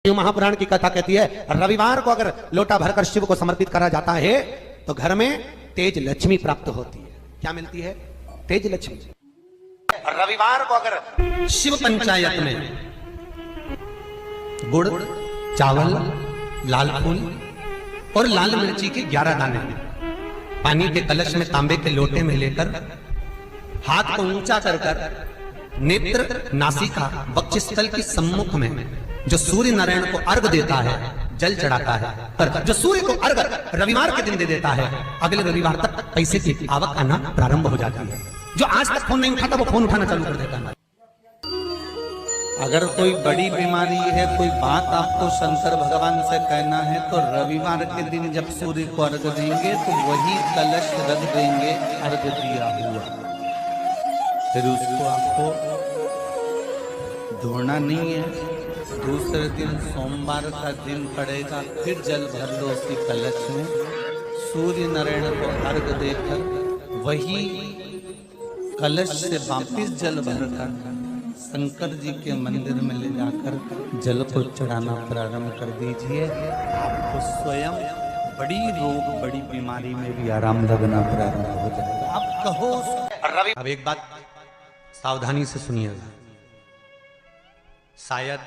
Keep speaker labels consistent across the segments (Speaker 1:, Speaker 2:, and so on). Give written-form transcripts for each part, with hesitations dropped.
Speaker 1: महापुराण की कथा कहती है रविवार को अगर लोटा भरकर शिव को समर्पित करा जाता है तो घर में तेज लक्ष्मी प्राप्त होती है। क्या मिलती है? तेज लक्ष्मी। रविवार को अगर शिव पंचायत में गुड़, चावल, लाल फूल और लाल मिर्ची के 11 दाने पानी के कलश में तांबे के लोटे में लेकर हाथ को ऊंचा कर नेत्र, नासिका, वक्षस्थल के सम्मुख में जो सूर्य नारायण को अर्घ देता है, जल चढ़ाता है, पर जो सूर्य को अर्घ रविवार के दिन दे देता है, अगले रविवार तक पैसे की आवक आना प्रारंभ हो जाती है। जो आज तक फोन नहीं उठाता वो फोन उठाना चालू कर देता है।
Speaker 2: अगर कोई बड़ी बीमारी है, कोई बात आपको शंकर भगवान से कहना है, तो रविवार के दिन जब सूर्य को अर्घ देंगे तो वही कलश रख देंगे अर्घ दिया हुआ, फिर उसको आपको धोना नहीं है। दूसरे दिन सोमवार का दिन पड़ेगा, फिर जल भर लो उसी कलश में, सूर्य नारायण को अर्घ देकर वही कलश से वापिस जल भरकर शंकर जी के मंदिर में ले जाकर जल को चढ़ाना प्रारंभ कर दीजिए। आपको स्वयं बड़ी रोग, बड़ी बीमारी में भी आराम लगना प्रारंभ हो जाएगा। आप कहो।
Speaker 1: अब एक बात सावधानी से सुनिएगा, शायद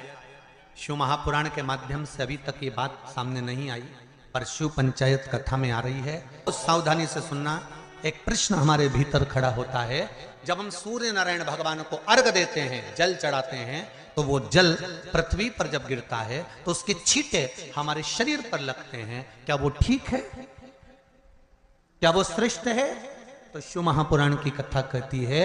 Speaker 1: शिव महापुराण के माध्यम से अभी तक ये बात सामने नहीं आई, पर शिव पंचायत कथा में आ रही है। तो सावधानी से सुनना। एक प्रश्न हमारे भीतर खड़ा होता है, जब हम सूर्य नारायण भगवान को अर्घ देते हैं, जल चढ़ाते हैं, तो वो जल पृथ्वी पर जब गिरता है तो उसके छींटे हमारे शरीर पर लगते हैं। क्या वो ठीक है? क्या वो श्रेष्ठ है? तो शिव महापुराण की कथा कहती है,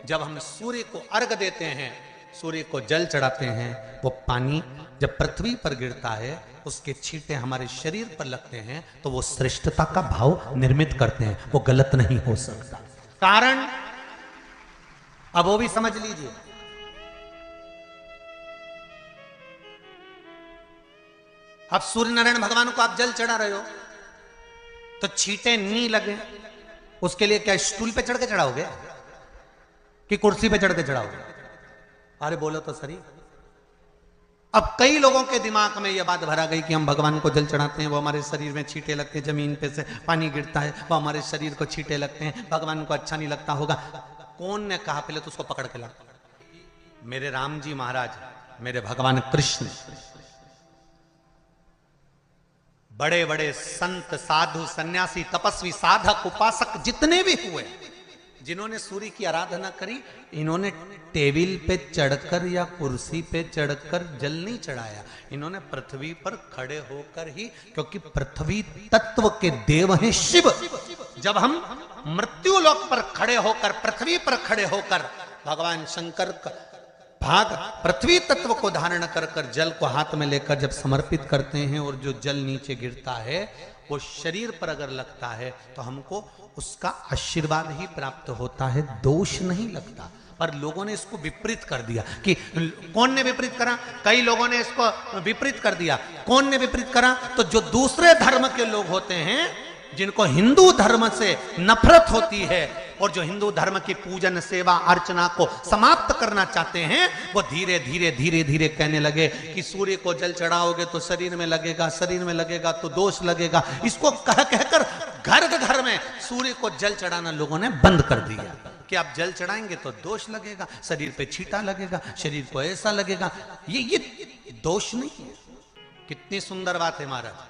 Speaker 1: जब हम सूर्य को अर्घ देते हैं, सूर्य को जल चढ़ाते हैं, वो पानी जब पृथ्वी पर गिरता है, उसके छींटे हमारे शरीर पर लगते हैं, तो वो श्रेष्ठता का भाव निर्मित करते हैं। वो गलत नहीं हो सकता। कारण अब वो भी समझ लीजिए। अब सूर्य नारायण भगवान को आप जल चढ़ा रहे हो तो छींटे नहीं लगे, उसके लिए क्या स्टूल पे चढ़ के चढ़ाओगे कि कुर्सी पे चढ़ के चढ़ाओगे? अरे बोलो तो सही। अब कई लोगों के दिमाग में यह बात भरा गई कि हम भगवान को जल चढ़ाते हैं, वो हमारे शरीर में छींटे लगते हैं, जमीन पे से पानी गिरता है, वो हमारे शरीर को छींटे लगते हैं, भगवान को अच्छा नहीं लगता होगा। कौन ने कहा? पहले तो उसको पकड़ के ला। मेरे राम जी महाराज, मेरे भगवान कृष्ण, बड़े बड़े संत, साधु, सन्यासी, तपस्वी, साधक, उपासक जितने भी हुए, जिन्होंने सूर्य की आराधना करी, इन्होंने टेबल पे चढ़कर या कुर्सी पे चढ़कर जल नहीं चढ़ाया। इन्होंने पृथ्वी पर खड़े होकर ही, क्योंकि पृथ्वी तत्व के देव हैं शिव। जब हम मृत्यु लोक पर खड़े होकर, पृथ्वी पर खड़े होकर भगवान शंकर का भाग पृथ्वी तत्व को धारण कर जल को हाथ में लेकर जब समर्पित करते हैं, और जो जल नीचे गिरता है वो शरीर पर अगर लगता है तो हमको उसका आशीर्वाद ही प्राप्त होता है, दोष नहीं लगता। पर लोगों ने इसको विपरीत कर दिया। कि कौन ने विपरीत करा? कई लोगों ने इसको विपरीत कर दिया। कौन ने विपरीत करा? तो जो दूसरे धर्म के लोग होते हैं, जिनको हिंदू धर्म से नफरत होती है और जो हिंदू धर्म की पूजन, सेवा, अर्चना को समाप्त करना चाहते हैं, वो धीरे धीरे धीरे धीरे कहने लगे कि सूर्य को जल चढ़ाओगे तो शरीर में लगेगा, शरीर में लगेगा तो दोष लगेगा। इसको कह कहकर घर घर में सूर्य को जल चढ़ाना लोगों ने बंद कर दिया कि आप जल चढ़ाएंगे तो दोष लगेगा, शरीर पे छींटा लगेगा, शरीर को ऐसा लगेगा। ये दोष नहीं है। कितनी सुंदर बात है महाराज।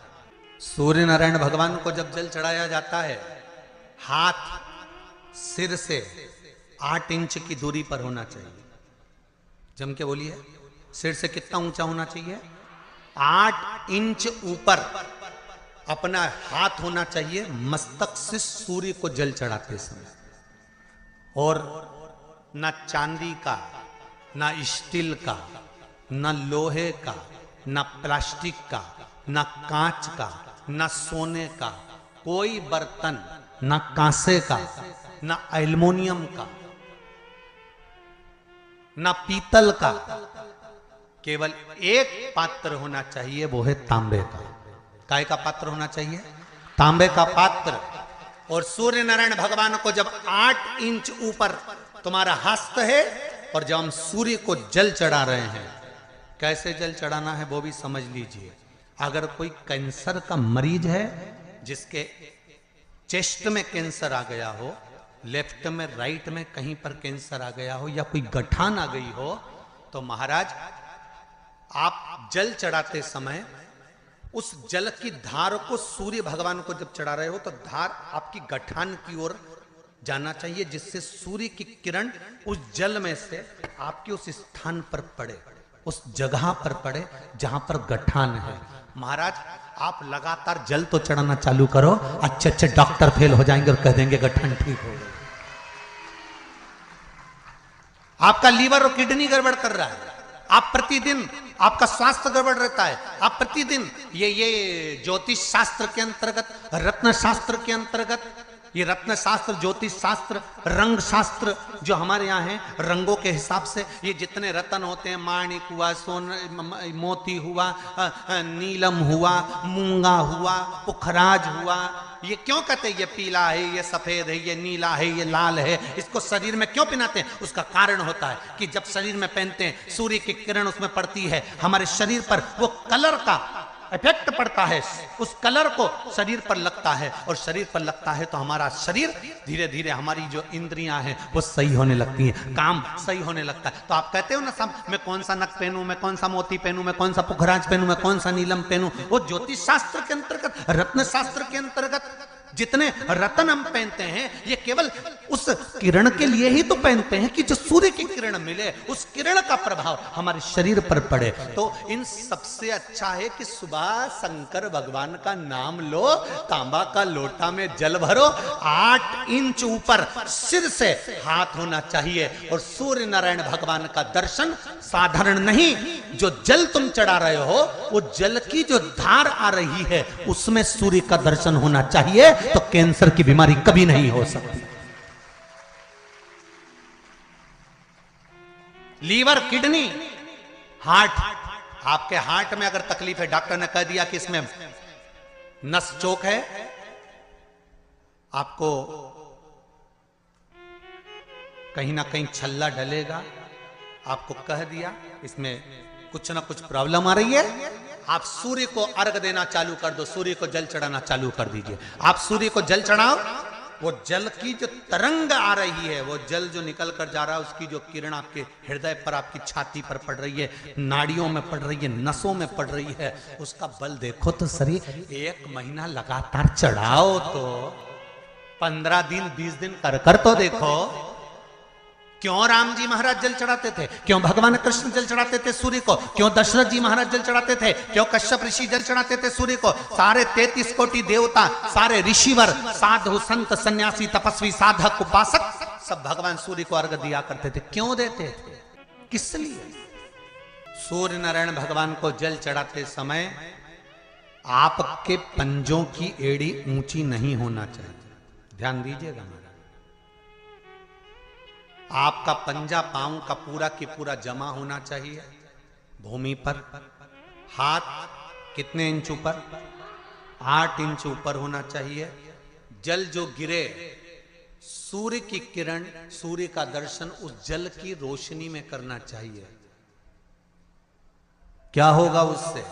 Speaker 1: सूर्य नारायण भगवान को जब जल चढ़ाया जाता है, हाथ सिर से 8 इंच की दूरी पर होना चाहिए। जम के बोलिए, सिर से कितना ऊंचा होना चाहिए? 8 इंच ऊपर अपना हाथ होना चाहिए मस्तक से सूर्य को जल चढ़ाते समय। और ना चांदी का, ना स्टील का, ना लोहे का, ना प्लास्टिक का, ना कांच का, ना सोने का कोई बर्तन, ना कांसे का, ना एल्युमिनियम का, ना पीतल का, केवल एक पात्र होना चाहिए, वो है तांबे का। काय का पात्र होना चाहिए? तांबे का पात्र। और सूर्य नारायण भगवान को जब 8 इंच ऊपर तुम्हारा हस्त है, और जब हम सूर्य को जल चढ़ा रहे हैं कैसे जल चढ़ाना है वो भी समझ लीजिए। अगर कोई कैंसर का मरीज है, जिसके चेस्ट में कैंसर आ गया हो, लेफ्ट में राइट में कहीं पर कैंसर आ गया हो, या कोई गठान आ गई हो, तो महाराज आप जल चढ़ाते समय उस जल की धार को सूर्य भगवान को जब चढ़ा रहे हो तो धार आपकी गठान की ओर जाना चाहिए, जिससे सूर्य की किरण उस जल में से आपके उस स्थान पर पड़े, उस जगह पर पड़े जहां पर गठान है। महाराज आप लगातार जल तो चढ़ाना चालू करो, अच्छे अच्छे डॉक्टर फेल हो जाएंगे और कह देंगे गठान ठीक हो गई। आपका लीवर और किडनी गड़बड़ कर रहा है, आप प्रतिदिन आपका स्वास्थ्य गड़बड़ रहता है, आप प्रतिदिन ये ज्योतिष शास्त्र के अंतर्गत, रत्न शास्त्र के अंतर्गत, ये रत्न शास्त्र, ज्योतिष शास्त्र, रंग शास्त्र जो हमारे यहाँ है, रंगों के हिसाब से ये जितने रत्न होते हैं, माणिक हुआ, सोन, मोती हुआ, नीलम हुआ, मूंगा हुआ, पुखराज हुआ, ये क्यों कहते हैं ये पीला है, ये सफेद है, ये नीला है, ये लाल है, इसको शरीर में क्यों पहनाते हैं? उसका कारण होता है कि जब शरीर में पहनते हैं सूर्य की किरण उसमें पड़ती है, हमारे शरीर पर वो कलर का इफेक्ट पड़ता है, उस कलर को शरीर पर लगता है, और शरीर पर लगता है तो हमारा शरीर धीरे धीरे, हमारी जो इंद्रियां हैं वो सही होने लगती हैं, काम सही होने लगता है। तो आप कहते हो ना साहब, मैं कौन सा नक पहनूं, मैं कौन सा मोती पहनूं, मैं कौन सा पुखराज पहनूं, मैं कौन सा नीलम पहनूं, वो ज्योतिष शास्त्र के अंतर्गत, रत्न शास्त्र के अंतर्गत जितने रत्न हम पहनते हैं ये केवल उस किरण के लिए ही तो पहनते हैं कि जो सूर्य की किरण मिले, उस किरण का प्रभाव हमारे शरीर पर पड़े। तो इन सबसे अच्छा है कि सुबह शंकर भगवान का नाम लो, तांबा का लोटा में जल भरो, 8 इंच ऊपर सिर से हाथ होना चाहिए, और सूर्य नारायण भगवान का दर्शन साधारण नहीं, जो जल तुम चढ़ा रहे हो वो जल की जो धार आ रही है उसमें सूर्य का दर्शन होना चाहिए, तो कैंसर की बीमारी कभी नहीं हो सकती। लीवर, किडनी, हार्ट, आपके हार्ट में अगर तकलीफ है, डॉक्टर ने कह दिया कि इसमें नस चोक है, आपको कहीं ना कहीं छल्ला डलेगा, आपको कह दिया इसमें कुछ ना कुछ प्रॉब्लम आ रही है, आप सूर्य को अर्घ देना चालू कर दो, सूर्य को जल चढ़ाना चालू कर दीजिए। आप सूर्य को जल चढ़ाओ, वो जल की जो तरंग आ रही है, वो जल जो निकल कर जा रहा है, उसकी जो किरण आपके हृदय पर, आपकी छाती पर पड़ रही है, नाड़ियों में पड़ रही है, नसों में पड़ रही है, उसका बल देखो तो सही। 1 महीना लगातार चढ़ाओ तो 15 दिन 20 दिन कर तो देखो। क्यों राम जी महाराज जल चढ़ाते थे, क्यों भगवान कृष्ण जल चढ़ाते थे सूर्य को, क्यों दशरथ जी महाराज जल चढ़ाते थे, क्यों कश्यप ऋषि जल चढ़ाते थे सूर्य को, सारे 33 कोटि देवता, सारे ऋषिवर, साधु संत सन्यासी तपस्वी साधक उपासक सब भगवान सूर्य को अर्घ दिया करते थे। क्यों देते थे, किस लिए? सूर्य नारायण भगवान को जल चढ़ाते समय आपके पंजों की एड़ी ऊंची नहीं होना चाहिए, ध्यान दीजिएगा। आपका पंजा पांव का पूरा की पूरा जमा होना चाहिए भूमि पर। हाथ कितने इंच ऊपर? 8 इंच ऊपर होना चाहिए। जल जो गिरे, सूर्य की किरण, सूर्य का दर्शन उस जल की रोशनी में करना चाहिए। क्या होगा उससे?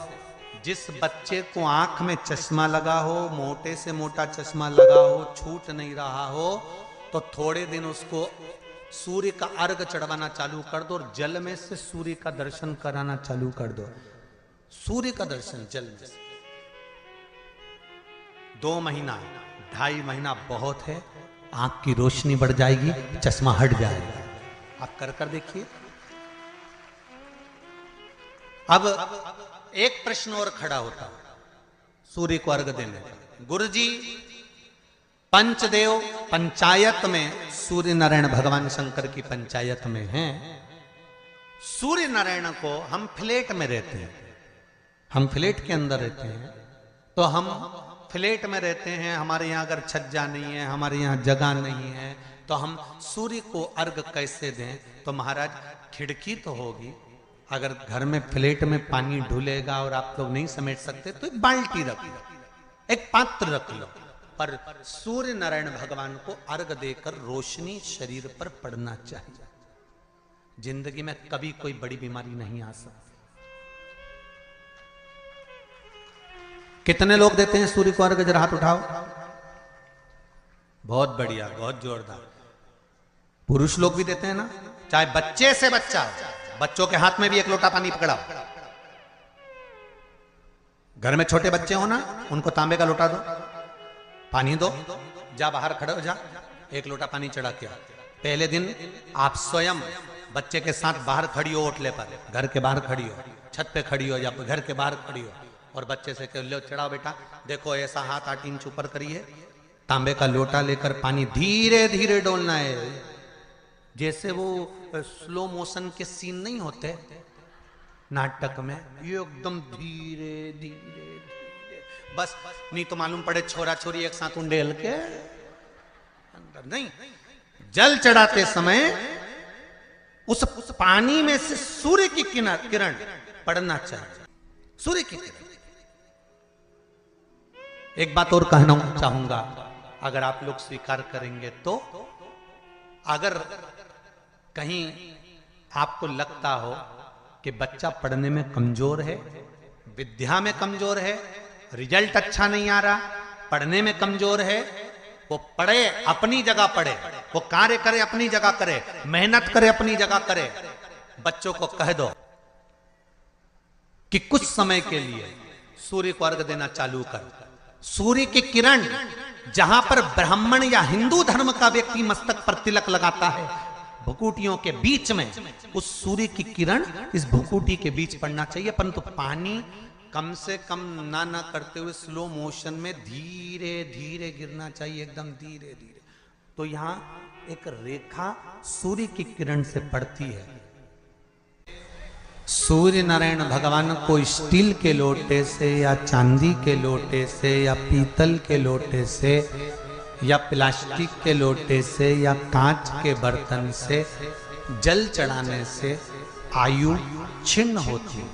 Speaker 1: जिस बच्चे को आंख में चश्मा लगा हो, मोटे से मोटा चश्मा लगा हो, छूट नहीं रहा हो, तो थोड़े दिन उसको सूर्य का अर्घ चढ़वाना चालू कर दो और जल में से सूर्य का दर्शन कराना चालू कर दो। सूर्य का दर्शन जल में से 2 महीना 2.5 महीना बहुत है, आंख की रोशनी बढ़ जाएगी, चश्मा हट जाएगा। आप कर देखिए। अब एक प्रश्न और खड़ा होता है सूर्य को अर्घ देने का। गुरुजी, पंचदेव पंचायत में सूर्य नारायण भगवान शंकर की पंचायत में हैं। सूर्य नारायण को हम फ्लैट में रहते हैं, हम फ्लैट के अंदर रहते हैं, तो हम फ्लैट में रहते हैं, हमारे यहाँ अगर छज्जा नहीं है, हमारे यहाँ जगह नहीं है, तो हम सूर्य को अर्घ कैसे दें? तो महाराज खिड़की तो होगी, अगर घर में फ्लैट में पानी ढुलेगा और आप लोग नहीं समेट सकते तो एक बाल्टी रख लो, एक पात्र रख लो, पर सूर्य नारायण भगवान को अर्घ देकर रोशनी शरीर पर पड़ना चाहिए। जिंदगी में कभी कोई बड़ी बीमारी नहीं आ सकती। कितने लोग देते हैं सूर्य को अर्घ? जरा हाथ उठाओ। बहुत बढ़िया, बहुत जोरदार। पुरुष लोग भी देते हैं ना, चाहे बच्चे से बच्चा, बच्चों के हाथ में भी एक लोटा पानी पकड़ाओ। घर में छोटे बच्चे हो ना, उनको तांबे का लोटा दो, पानी दो, जा बाहर खड़े हो जा, एक लोटा पानी चढ़ा के। पहले दिन आप स्वयं बच्चे के साथ बाहर खड़ी हो, ओटले पर, घर के बाहर खड़ी हो, छत पे खड़ी हो या घर के बाहर खड़ी हो, और बच्चे से कह लो चढ़ाओ बेटा, देखो ऐसा हाथ 8 इंच ऊपर करिए, तांबे का लोटा लेकर पानी धीरे धीरे डोलना है। जैसे वो स्लो मोशन के सीन नहीं होते नाटक में, ये एकदम धीरे धीरे धीरे, बस नहीं तो मालूम पड़े छोरा छोरी एक साथ उंडेल के अंदर। नहीं, जल चढ़ाते समय उस पानी में से सूर्य की किरण पड़ना चाहिए, सूर्य की किरण। एक बात और कहना चाहूंगा, अगर आप लोग स्वीकार करेंगे तो, अगर कहीं आपको लगता हो कि बच्चा पढ़ने में कमजोर है, विद्या में कमजोर है, रिजल्ट अच्छा नहीं आ रहा, पढ़ने में कमजोर है, वो पढ़े, अपनी जगह पढ़े, वो कार्य करे अपनी जगह करे, मेहनत करे अपनी जगह करे। बच्चों को कह दो कि कुछ समय के लिए सूर्य को अर्घ देना चालू कर। सूर्य की किरण जहां पर ब्राह्मण या हिंदू धर्म का व्यक्ति मस्तक पर तिलक लगाता है, भुकुटियों के बीच में उस सूर्य की किरण इस भुकुटी के बीच पड़ना चाहिए, परंतु पानी कम से कम ना करते हुए स्लो मोशन में धीरे धीरे गिरना चाहिए, एकदम धीरे धीरे। तो यहां एक रेखा सूर्य की किरण से पड़ती है। सूर्य नारायण भगवान को स्टील के लोटे से या चांदी के लोटे से या पीतल के लोटे से या प्लास्टिक के लोटे से या कांच के बर्तन से जल चढ़ाने से आयु छिन्न होती है।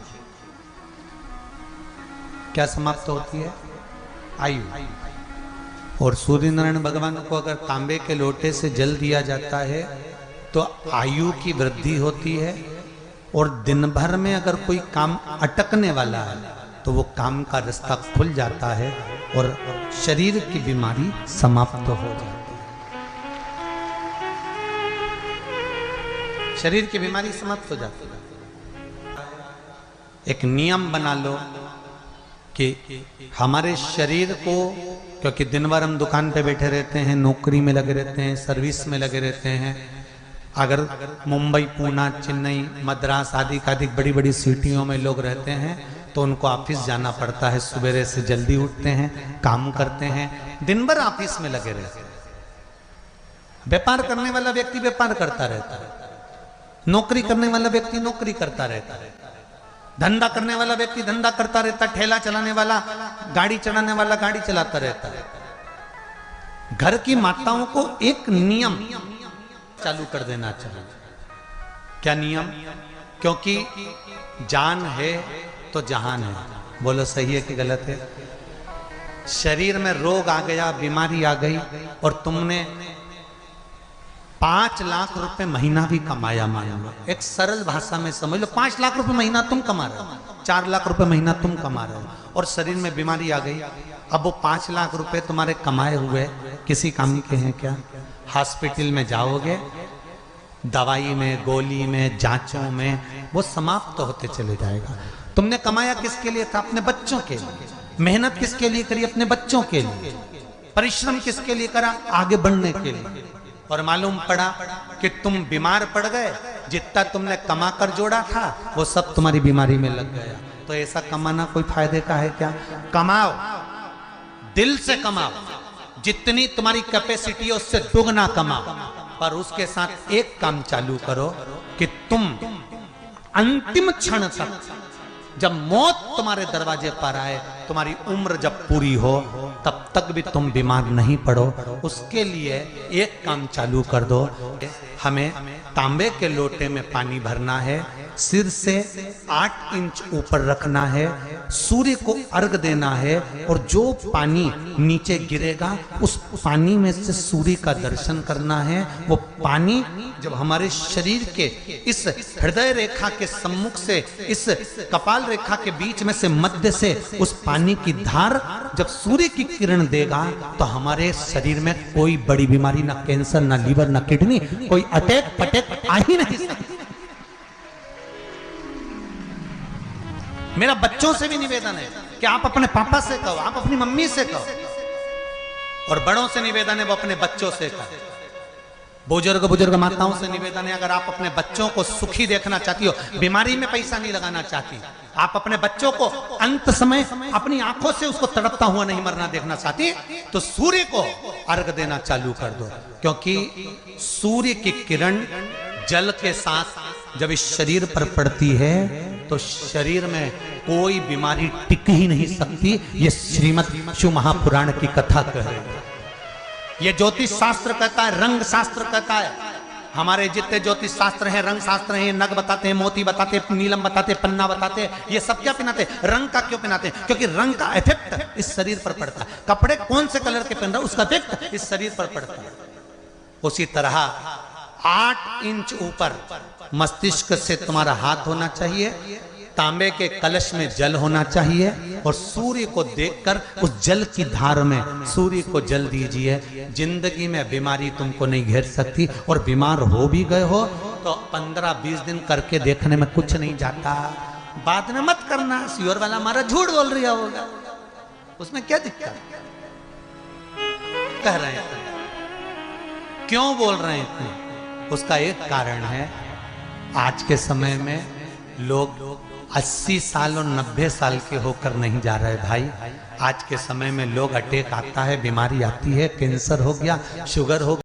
Speaker 1: क्या समाप्त होती है? आयु। और सूर्य नारायण भगवान को अगर तांबे के लोटे से जल दिया जाता है तो आयु की वृद्धि होती है, और दिन भर में अगर कोई काम अटकने वाला है तो वो काम का रास्ता खुल जाता है और शरीर की बीमारी समाप्त हो जाती है। शरीर की बीमारी समाप्त हो जाती है। एक नियम बना लो कि हमारे शरीर को, क्योंकि दिन भर हम दुकान पे बैठे रहते हैं, नौकरी में लगे रहते हैं, सर्विस में लगे रहते हैं, अगर मुंबई, पूना, चेन्नई, मद्रास आदि अधिक बड़ी बड़ी सिटियों में लोग रहते हैं तो उनको ऑफिस जाना पड़ता है, सवेरे से जल्दी उठते हैं, काम करते हैं, दिन भर ऑफिस में लगे रहते हैं। व्यापार करने वाला व्यक्ति व्यापार करता रहता है, नौकरी करने वाला व्यक्ति नौकरी करता रहता है, धंधा करने वाला व्यक्ति धंधा करता रहता है, ठेला चलाने वाला, गाड़ी चलाने वाला गाड़ी चलाता रहता है। घर की माताओं को एक नियम चालू कर देना चाहिए। क्या नियम? क्योंकि जान है तो जहान है। बोलो सही है कि गलत है? शरीर में रोग आ गया, बीमारी आ गई, और तुमने 5 लाख रुपए महीना भी कमाया, मान लो, एक सरल भाषा में समझ लो, 5 लाख रुपए महीना तुम कमा रहे हो, 4 लाख रुपए महीना तुम कमा रहे हो, और शरीर में बीमारी आ गई। अब वो 5 लाख रुपए तुम्हारे कमाए हुए किसी काम के हैं क्या? हॉस्पिटल में जाओगे, दवाई में, गोली में, जांचों में वो समाप्त होते चले जाएगा। तुमने कमाया किसके लिए था? अपने बच्चों के लिए। मेहनत किसके लिए करी? अपने बच्चों के लिए। परिश्रम किसके लिए करा? आगे बढ़ने के लिए। और मालूम पड़ा कि तुम बीमार पड़ गए, जितना तुमने कमा कर जोड़ा था वो सब तुम्हारी बीमारी में लग गया। तो ऐसा कमाना कोई फायदे का है क्या? कमाओ, दिल से कमाओ, जितनी तुम्हारी कैपेसिटी है उससे दुगना कमाओ, पर उसके साथ एक काम चालू करो कि तुम अंतिम क्षण तक, जब मौत तुम्हारे दरवाजे पर आए, तुम्हारी उम्र जब पूरी हो, तब तक भी तुम बीमार नहीं पड़ो। उसके लिए एक काम चालू कर दो, हमें तांबे के लोटे में पानी भरना है, सिर से 8 इंच ऊपर रखना है, सूर्य को अर्घ देना है, और जो पानी नीचे गिरेगा उस पानी में से सूर्य का दर्शन करना है। वो पानी जब हमारे शरीर के इस हृदय रेखा के सम्मुख से, इस कपाल रेखा के बीच में से, मध्य से उस पानी की धार जब सूर्य की किरण देगा तो हमारे शरीर में कोई बड़ी बीमारी, ना कैंसर, ना लीवर, ना किडनी, कोई अटैक पटैक आ ही नहीं सकती। मेरा बच्चों से भी निवेदन है कि आप अपने पापा से कहो, आप अपनी मम्मी से कहो, और बड़ों से निवेदन है वो अपने बच्चों से कहो। बुजुर्ग माताओं से निवेदन है, अगर आप अपने बच्चों को सुखी देखना चाहती हो, बीमारी में पैसा नहीं लगाना चाहती, आप अपने बच्चों को अंत समय अपनी आंखों से उसको तड़पता हुआ नहीं मरना देखना चाहती, तो सूर्य को अर्घ देना चालू कर दो। क्योंकि सूर्य की किरण जल के साथ जब इस शरीर पर पड़ती है तो शरीर में कोई बीमारी टिक ही नहीं सकती। ये श्रीमद् शिव महापुराण की कथा कह रही है। ये ज्योतिष शास्त्र कहता है, रंग शास्त्र कहता है। हमारे जितने ज्योतिष शास्त्र हैं, रंग शास्त्र हैं, नग बताते हैं, मोती बताते हैं, नीलम बताते हैं, पन्ना बताते हैं, ये सब क्या पहनाते हैं? रंग का क्यों पहनाते हैं? क्योंकि रंग का इफेक्ट इस शरीर पर पड़ता है। कपड़े कौन से कलर के पहन रहा है उसका इफेक्ट इस शरीर पर पड़ता है। उसी तरह 8 इंच ऊपर मस्तिष्क से तुम्हारा हाथ होना चाहिए, तांबे के कलश में जल होना चाहिए, और सूर्य को देखकर उस जल की धार में सूर्य को जल दीजिए। जिंदगी में बीमारी तुमको नहीं घेर सकती, और बीमार हो भी गए हो तो 15-20 दिन करके देखने में कुछ नहीं जाता। बाद में मत करना, श्योर वाला हमारा झूठ बोल रहा होगा, उसमें क्या दिक्कत कह रहे हैं? क्यों बोल रहे हैं इतने? उसका एक कारण है, आज के समय में लोग 80 साल और 90 साल के होकर नहीं जा रहे भाई। आज के समय में लोग अटैक आता है, बीमारी आती है, कैंसर हो गया, शुगर हो गया।